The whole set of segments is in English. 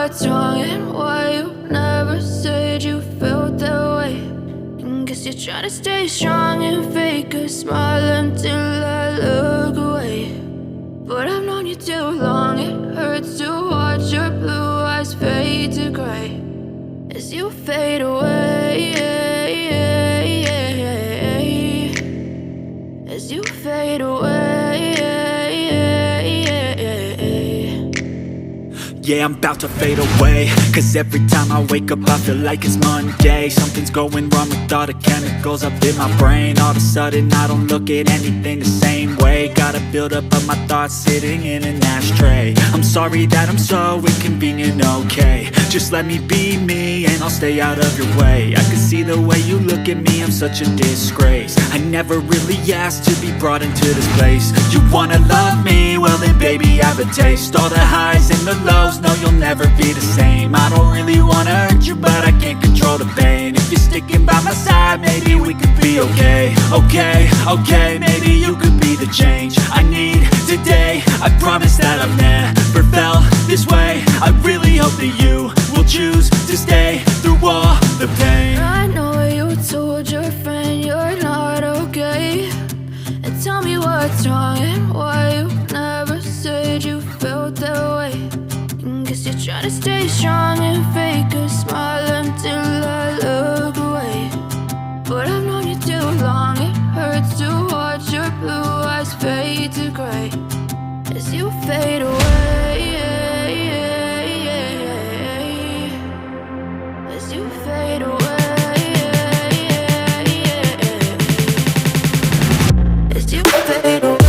what's wrong and why you never said you felt that way. And guess you're trying to stay strong and fake a smile until I look away. But I've known you too long, it hurts to watch your blue eyes fade to gray as you fade away, as you fade away. Yeah, I'm about to fade away, cause every time I wake up I feel like it's Monday. Something's going wrong with all the chemicals up in my brain. All of a sudden I don't look at anything the same way. Got a buildup of my thoughts sitting in an ashtray. I'm sorry that I'm so inconvenient, okay. Just let me be me and I'll stay out of your way. I can see the way you look at me, I'm such a disgrace. I never really asked to be brought into this place. You wanna love me? Well then baby I have a taste. All the highs and the lows, no, you'll never be the same. I don't really wanna hurt you, but I can't control the pain. If you're sticking by my side, maybe we could be okay. Okay, maybe you could be the change I need today. I promise that I've never felt this way. I really hope that you will choose to stay through all the pain. I know you told your friend you're not okay, and tell me what's wrong and why you never said you felt that way. Guess you're trying to stay strong and fake a smile until I look away. But I've known you too long, it hurts to watch your blue eyes fade to gray as you fade away, as you fade away, as you fade away.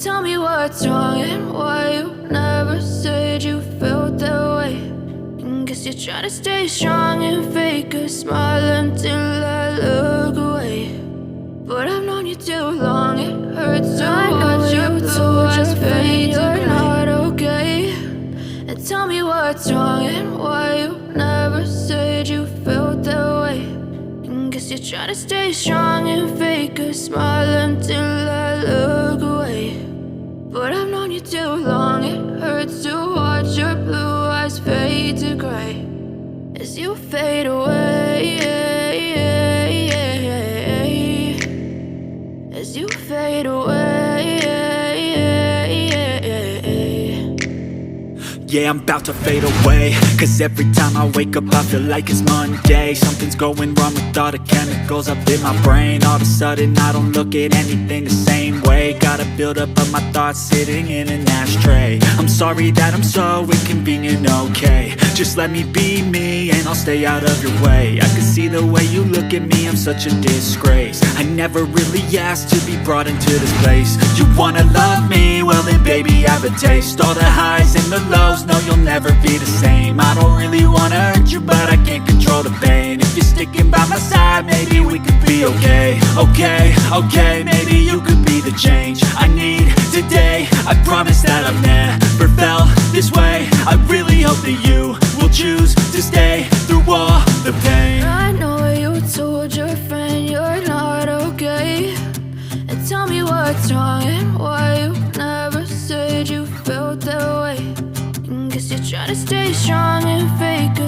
Tell me what's wrong and why you never said you felt that way. And guess you're trying to stay strong and fake a smile until I look away. But I've known you too long, it hurts to watch your blue eyes fade. You're not okay. And tell me what's wrong and why you never said you felt that way. And guess you're trying to stay strong and fake a smile until I look away. But I've known you too long, it hurts to watch your blue eyes fade to gray as you fade away, as you fade away. yeah, I'm about to fade away. Cause every time I wake up I feel like it's Monday. Something's going wrong with all the chemicals up in my brain. All of a sudden I don't look at anything the same way. Gotta build up of my thoughts sitting in an ashtray. I'm sorry that I'm so inconvenient, okay. Just let me be me and I'll stay out of your way. I can see the way you look at me, I'm such a disgrace. I never really asked to be brought into this place. You wanna love me? Well then baby have a taste. All the highs and the lows, no you'll never be the same. I don't really wanna hurt you but I can't control the pain. If you're sticking by my side, maybe we could be okay. Okay, maybe you could be the change I need today. I promise that I've never felt this way. I really hope that you will choose to stay through all the pain. I know you told your friend you're not okay, and tell me what's wrong and why you never said you felt that way. And guess you're trying to stay strong and fake